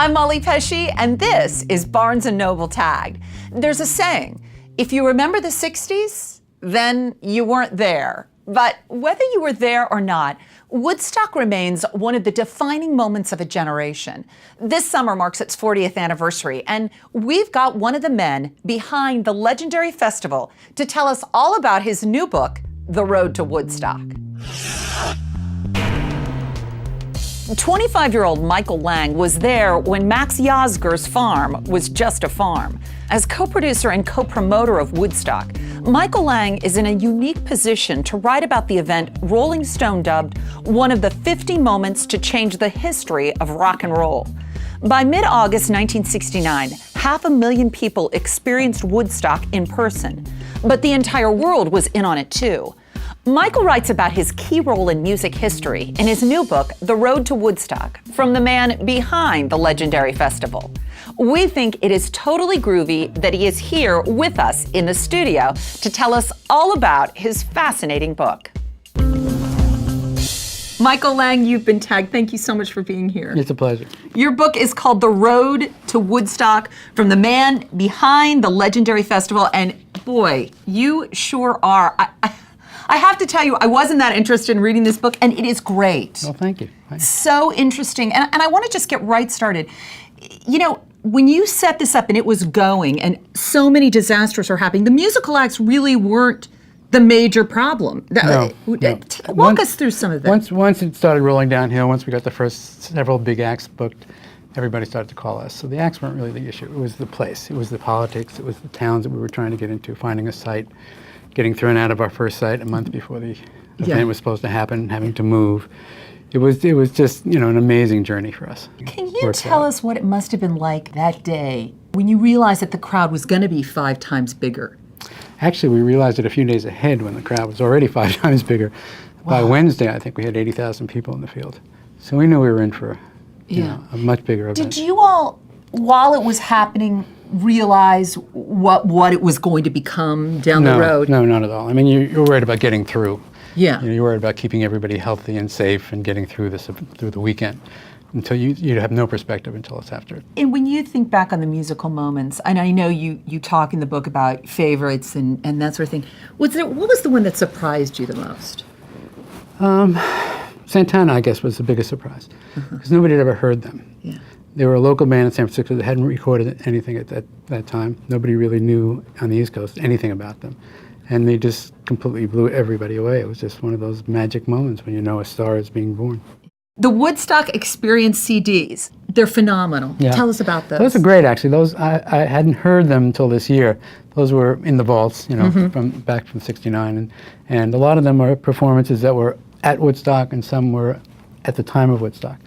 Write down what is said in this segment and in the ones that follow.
I'm Molly Pesci, and this is Barnes & Noble Tagged. There's a saying, if you remember the 60s, then you weren't there. But whether you were there or not, Woodstock remains one of the defining moments of a generation. This summer marks its 40th anniversary, and we've got one of the men behind the legendary festival to tell us all about his new book, The Road to Woodstock. 25-year-old Michael Lang was there when Max Yasgur's farm was just a farm. As co-producer and co-promoter of Woodstock, Michael Lang is in a unique position to write about the event Rolling Stone dubbed one of the 50 moments to change the history of rock and roll. By mid-August 1969, 500,000 people experienced Woodstock in person, but the entire world was in on it too. Michael writes about his key role in music history in his new book, The Road to Woodstock, from the man behind the legendary festival. We think it is totally groovy that he is here with us in the studio to tell us all about his fascinating book. Michael Lang, you've been tagged. Thank you so much for being here. It's a pleasure. Your book is called The Road to Woodstock, from the man behind the legendary festival, and boy, you sure are. I have to tell you, I wasn't that interested in reading this book, and it is great. Well, thank you. So interesting. And I want to just get right started. You know, when you set this up and it was going, and so many disasters are happening, the musical acts really weren't the major problem. No. Walk us through some of that. Once it started rolling downhill, once we got the first several big acts booked, everybody started to call us. So the acts weren't really the issue. It was the place. It was the politics. It was the towns that we were trying to get into, finding a site, getting thrown out of our first site a month before the event was supposed to happen, having to move. It was just, you know, an amazing journey for us. Can you tell us what it must have been like that day when you realized that the crowd was going to be 5 times bigger? Actually, we realized it a few days ahead when the crowd was already 5 times bigger. Wow. By Wednesday, I think we had 80,000 people in the field. So we knew we were in for a much bigger event. Did you all, while it was happening, realize what it was going to become down the road? No, not at all. I mean, you're worried about getting through. Yeah. You know, you're worried about keeping everybody healthy and safe and getting through the weekend. Until you have no perspective until it's after. And when you think back on the musical moments, and I know you talk in the book about favorites and that sort of thing, what was the one that surprised you the most? Santana, I guess, was the biggest surprise, because nobody had ever heard them. Yeah. They were a local band in San Francisco that hadn't recorded anything at that time. Nobody really knew on the East Coast anything about them. And they just completely blew everybody away. It was just one of those magic moments when you know a star is being born. The Woodstock Experience CDs, they're phenomenal. Yeah. Tell us about those. Those are great, actually. Those I hadn't heard them until this year. Those were in the vaults, you know, from back from '69, and a lot of them are performances that were at Woodstock, and some were at the time of Woodstock.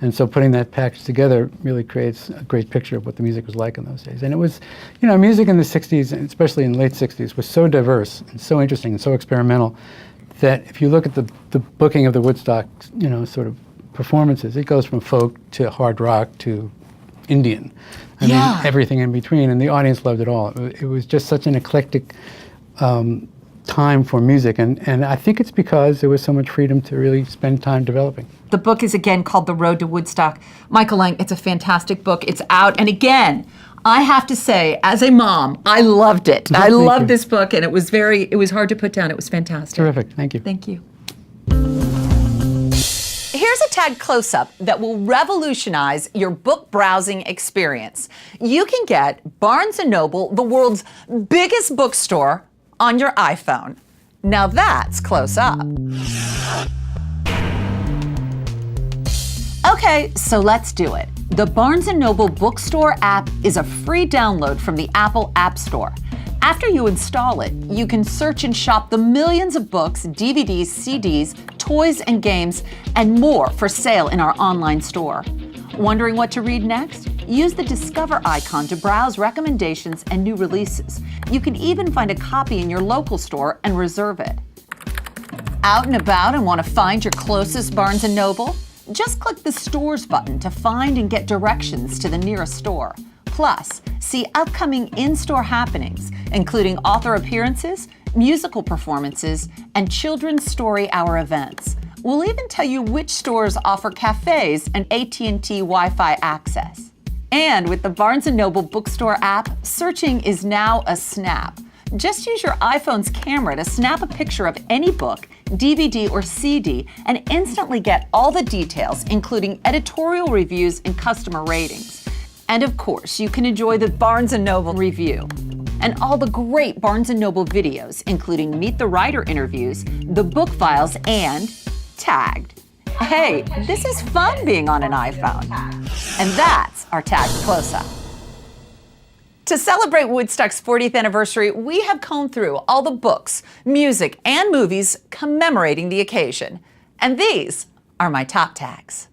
And so putting that package together really creates a great picture of what the music was like in those days. And it was, you know, music in the 60s, and especially in the late 60s, was so diverse and so interesting and so experimental that if you look at the booking of the Woodstock, you know, sort of performances, it goes from folk to hard rock to Indian. I mean, everything in between, and the audience loved it all. It was just such an eclectic time for music, and I think it's because there was so much freedom to really spend time developing. The book is again called The Road to Woodstock. Michael Lang, it's a fantastic book. It's out, and again, I have to say, as a mom, I loved it. I loved this book, and it was hard to put down. It was fantastic. Terrific, thank you. Thank you. Here's a tag close-up that will revolutionize your book browsing experience. You can get Barnes & Noble, the world's biggest bookstore, on your iPhone. Now that's close up. Okay, so let's do it. The Barnes & Noble Bookstore app is a free download from the Apple App Store. After you install it, you can search and shop the millions of books, DVDs, CDs, toys, and games, and more for sale in our online store. Wondering what to read next? Use the Discover icon to browse recommendations and new releases. You can even find a copy in your local store and reserve it. Out and about and want to find your closest Barnes & Noble? Just click the Stores button to find and get directions to the nearest store. Plus, see upcoming in-store happenings, including author appearances, musical performances, and Children's Story Hour events. We'll even tell you which stores offer cafes and AT&T Wi-Fi access. And with the Barnes & Noble bookstore app, searching is now a snap. Just use your iPhone's camera to snap a picture of any book, DVD, or CD and instantly get all the details, including editorial reviews and customer ratings. And of course, you can enjoy the Barnes & Noble review and all the great Barnes & Noble videos, including Meet the Writer interviews, the book files, and Tagged. Hey, this is fun being on an iPhone. And that's our Tagged Close-Up. To celebrate Woodstock's 40th anniversary, we have combed through all the books, music, and movies commemorating the occasion. And these are my top tags.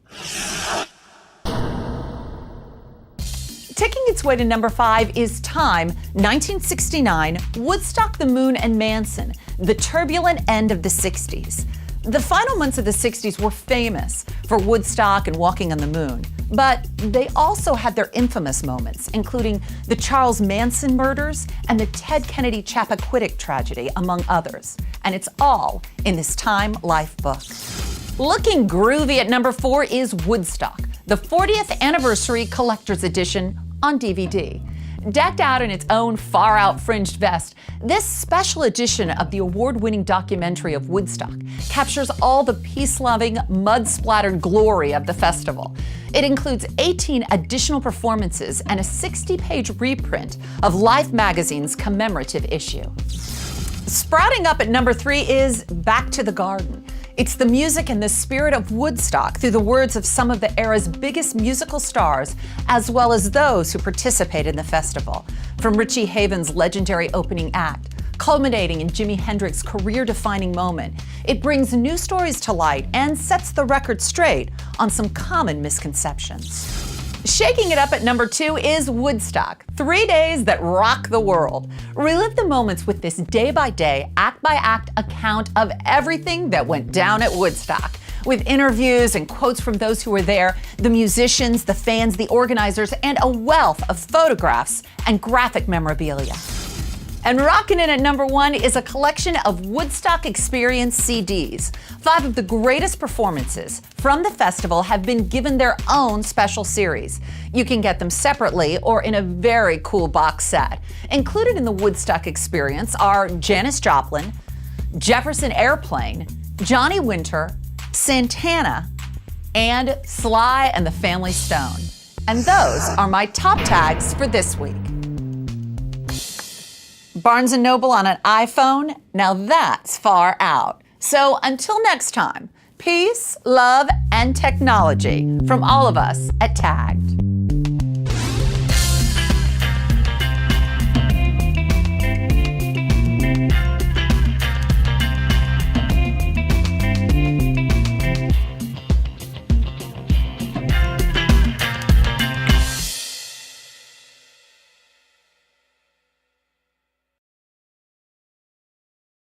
Taking its way to number 5 is Time, 1969, Woodstock, the Moon, and Manson, the turbulent end of the 60s. The final months of the 60s were famous for Woodstock and Walking on the Moon, but they also had their infamous moments, including the Charles Manson murders and the Ted Kennedy Chappaquiddick tragedy, among others. And it's all in this Time Life book. Looking groovy at number 4 is Woodstock, the 40th Anniversary Collector's Edition on DVD. Decked out in its own far-out fringed vest, this special edition of the award-winning documentary of Woodstock captures all the peace-loving, mud-splattered glory of the festival. It includes 18 additional performances and a 60-page reprint of Life magazine's commemorative issue. Sprouting up at number 3 is Back to the Garden. It's the music and the spirit of Woodstock through the words of some of the era's biggest musical stars, as well as those who participated in the festival. From Richie Havens' legendary opening act, culminating in Jimi Hendrix's career-defining moment, it brings new stories to light and sets the record straight on some common misconceptions. Shaking it up at number 2 is Woodstock, 3 days that rock the world. Relive the moments with this day-by-day, act-by-act account of everything that went down at Woodstock, with interviews and quotes from those who were there, the musicians, the fans, the organizers, and a wealth of photographs and graphic memorabilia. And rocking in at number 1 is a collection of Woodstock Experience CDs. 5 of the greatest performances from the festival have been given their own special series. You can get them separately or in a very cool box set. Included in the Woodstock Experience are Janis Joplin, Jefferson Airplane, Johnny Winter, Santana, and Sly and the Family Stone. And those are my top tags for this week. Barnes & Noble on an iPhone? Now that's far out. So until next time, peace, love, and technology from all of us at Tagged.